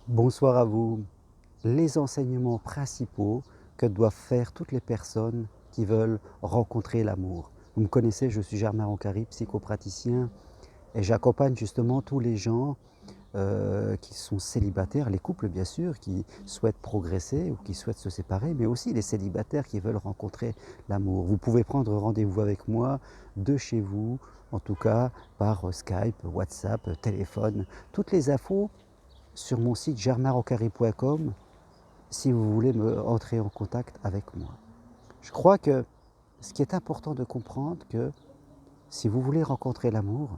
Bonsoir à vous. Les enseignements principaux que doivent faire toutes les personnes qui veulent rencontrer l'amour. Vous me connaissez, je suis Germain Roncari, psychopraticien, et j'accompagne justement tous les gens qui sont célibataires, les couples bien sûr, qui souhaitent progresser ou qui souhaitent se séparer, mais aussi les célibataires qui veulent rencontrer l'amour. Vous pouvez prendre rendez-vous avec moi de chez vous, en tout cas par Skype, WhatsApp, téléphone. Toutes les infos sur mon site germainroncari.com si vous voulez entrer en contact avec moi. Je crois que ce qui est important de comprendre, que si vous voulez rencontrer l'amour,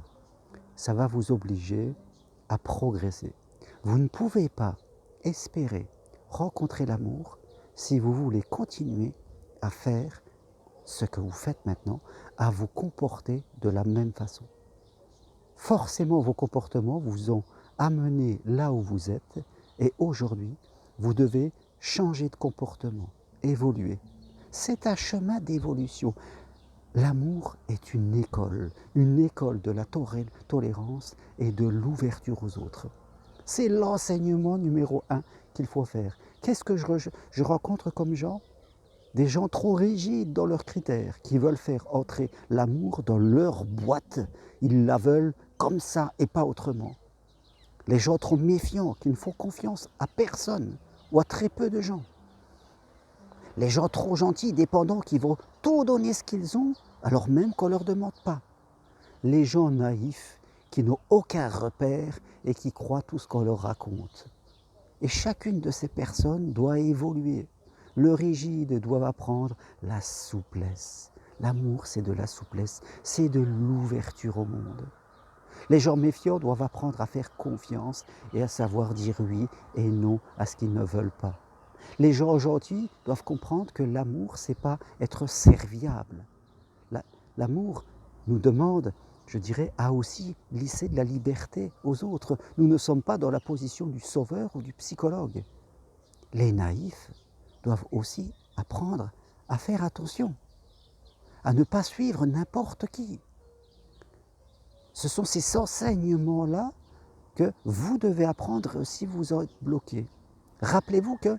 ça va vous obliger à progresser. Vous ne pouvez pas espérer rencontrer l'amour si vous voulez continuer à faire ce que vous faites maintenant, à vous comporter de la même façon. Forcément, vos comportements vous ont amené là où vous êtes, et aujourd'hui, vous devez changer de comportement, évoluer. C'est un chemin d'évolution. L'amour est une école de la tolérance et de l'ouverture aux autres. C'est l'enseignement numéro 1 qu'il faut faire. Qu'est-ce que je rencontre comme gens? Des gens trop rigides dans leurs critères, qui veulent faire entrer l'amour dans leur boîte. Ils la veulent comme ça et pas autrement. Les gens trop méfiants, qui ne font confiance à personne ou à très peu de gens. Les gens trop gentils, dépendants, qui vont tout donner ce qu'ils ont, alors même qu'on ne leur demande pas. Les gens naïfs, qui n'ont aucun repère et qui croient tout ce qu'on leur raconte. Et chacune de ces personnes doit évoluer. Le rigide doit apprendre la souplesse. L'amour, c'est de la souplesse, c'est de l'ouverture au monde. Les gens méfiants doivent apprendre à faire confiance et à savoir dire oui et non à ce qu'ils ne veulent pas. Les gens gentils doivent comprendre que l'amour, c'est pas être serviable. L'amour nous demande, je dirais, à aussi lisser de la liberté aux autres. Nous ne sommes pas dans la position du sauveur ou du psychologue. Les naïfs doivent aussi apprendre à faire attention, à ne pas suivre n'importe qui. Ce sont ces enseignements-là que vous devez apprendre si vous êtes bloqué. Rappelez-vous que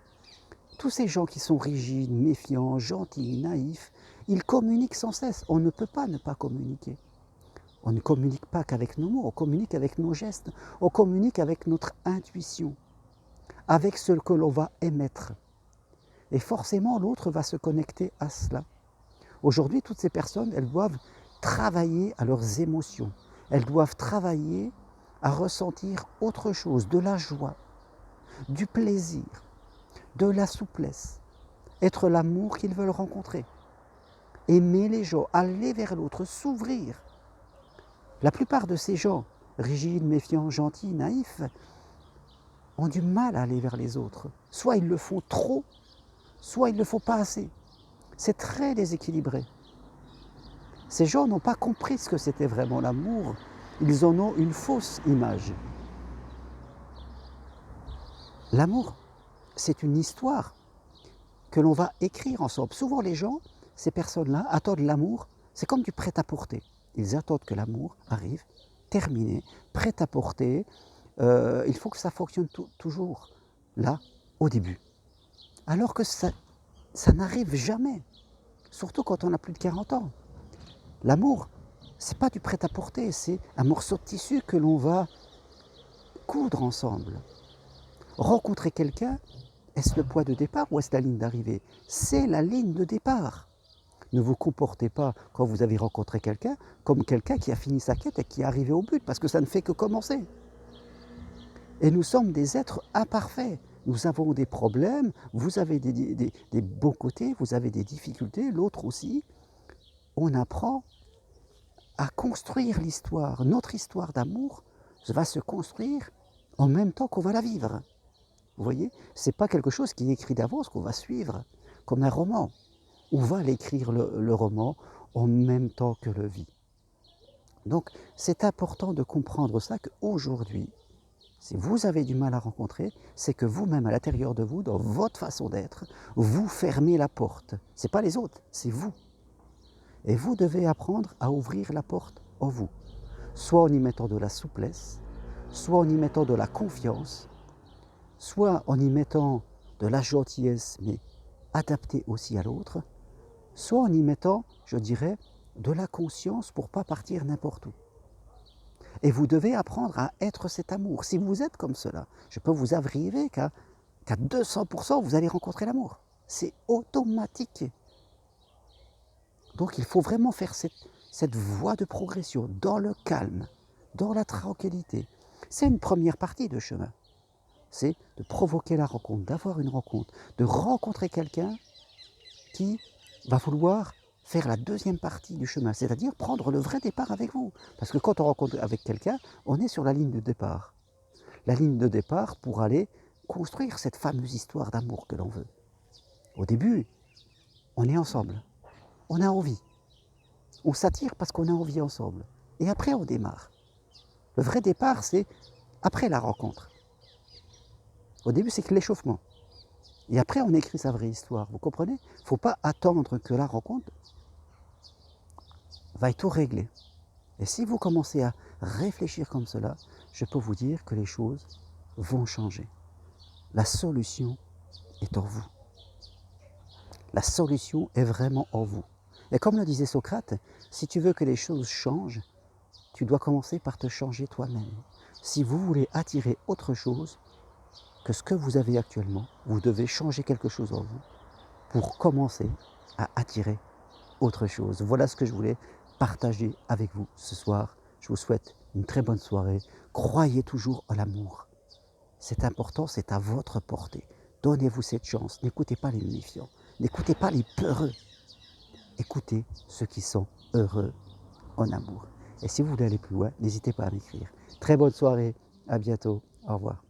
tous ces gens qui sont rigides, méfiants, gentils, naïfs, ils communiquent sans cesse. On ne peut pas ne pas communiquer. On ne communique pas qu'avec nos mots, on communique avec nos gestes, on communique avec notre intuition, avec ce que l'on va émettre. Et forcément, l'autre va se connecter à cela. Aujourd'hui, toutes ces personnes, elles doivent travailler à leurs émotions. Elles doivent travailler à ressentir autre chose, de la joie, du plaisir, de la souplesse, être l'amour qu'ils veulent rencontrer, aimer les gens, aller vers l'autre, s'ouvrir. La plupart de ces gens, rigides, méfiants, gentils, naïfs, ont du mal à aller vers les autres. Soit ils le font trop, soit ils ne le font pas assez. C'est très déséquilibré. Ces gens n'ont pas compris ce que c'était vraiment l'amour. Ils en ont une fausse image. L'amour, c'est une histoire que l'on va écrire ensemble. Souvent les gens, ces personnes-là, attendent l'amour, c'est comme du prêt-à-porter. Ils attendent que l'amour arrive, terminé, prêt-à-porter. Il faut que ça fonctionne toujours, là, au début. Alors que ça n'arrive jamais, surtout quand on a plus de 40 ans. L'amour, c'est pas du prêt-à-porter, c'est un morceau de tissu que l'on va coudre ensemble. Rencontrer quelqu'un, est-ce le point de départ ou est-ce la ligne d'arrivée? C'est la ligne de départ. Ne vous comportez pas, quand vous avez rencontré quelqu'un, comme quelqu'un qui a fini sa quête et qui est arrivé au but, parce que ça ne fait que commencer. Et nous sommes des êtres imparfaits. Nous avons des problèmes, vous avez des bons côtés, vous avez des difficultés, l'autre aussi. On apprend à construire l'histoire. Notre histoire d'amour va se construire en même temps qu'on va la vivre. Vous voyez, ce n'est pas quelque chose qui est écrit d'avance qu'on va suivre, comme un roman. On va l'écrire le roman en même temps que le vit. Donc c'est important de comprendre ça, qu'aujourd'hui, si vous avez du mal à rencontrer, c'est que vous-même, à l'intérieur de vous, dans votre façon d'être, vous fermez la porte. Ce n'est pas les autres, c'est vous. Et vous devez apprendre à ouvrir la porte en vous, soit en y mettant de la souplesse, soit en y mettant de la confiance, soit en y mettant de la gentillesse, mais adaptée aussi à l'autre, soit en y mettant, je dirais, de la conscience pour ne pas partir n'importe où. Et vous devez apprendre à être cet amour. Si vous êtes comme cela, je peux vous avouer qu'à 200%, vous allez rencontrer l'amour. C'est automatique. Donc il faut vraiment faire cette voie de progression dans le calme, dans la tranquillité. C'est une première partie de chemin. C'est de provoquer la rencontre, d'avoir une rencontre, de rencontrer quelqu'un qui va vouloir faire la deuxième partie du chemin, c'est-à-dire prendre le vrai départ avec vous. Parce que quand on rencontre avec quelqu'un, on est sur la ligne de départ. La ligne de départ pour aller construire cette fameuse histoire d'amour que l'on veut. Au début, on est ensemble, on a envie. On s'attire parce qu'on a envie ensemble. Et après, on démarre. Le vrai départ, c'est après la rencontre. Au début, c'est que l'échauffement. Et après, on écrit sa vraie histoire. Vous comprenez? Il ne faut pas attendre que la rencontre va tout régler. Et si vous commencez à réfléchir comme cela, je peux vous dire que les choses vont changer. La solution est en vous. La solution est vraiment en vous. Et comme le disait Socrate, si tu veux que les choses changent, tu dois commencer par te changer toi-même. Si vous voulez attirer autre chose que ce que vous avez actuellement, vous devez changer quelque chose en vous pour commencer à attirer autre chose. Voilà ce que je voulais partager avec vous ce soir. Je vous souhaite une très bonne soirée. Croyez toujours en l'amour. C'est important, c'est à votre portée. Donnez-vous cette chance. N'écoutez pas les méfiants. N'écoutez pas les peureux. Écoutez ceux qui sont heureux en amour. Et si vous voulez aller plus loin, n'hésitez pas à m'écrire. Très bonne soirée. À bientôt. Au revoir.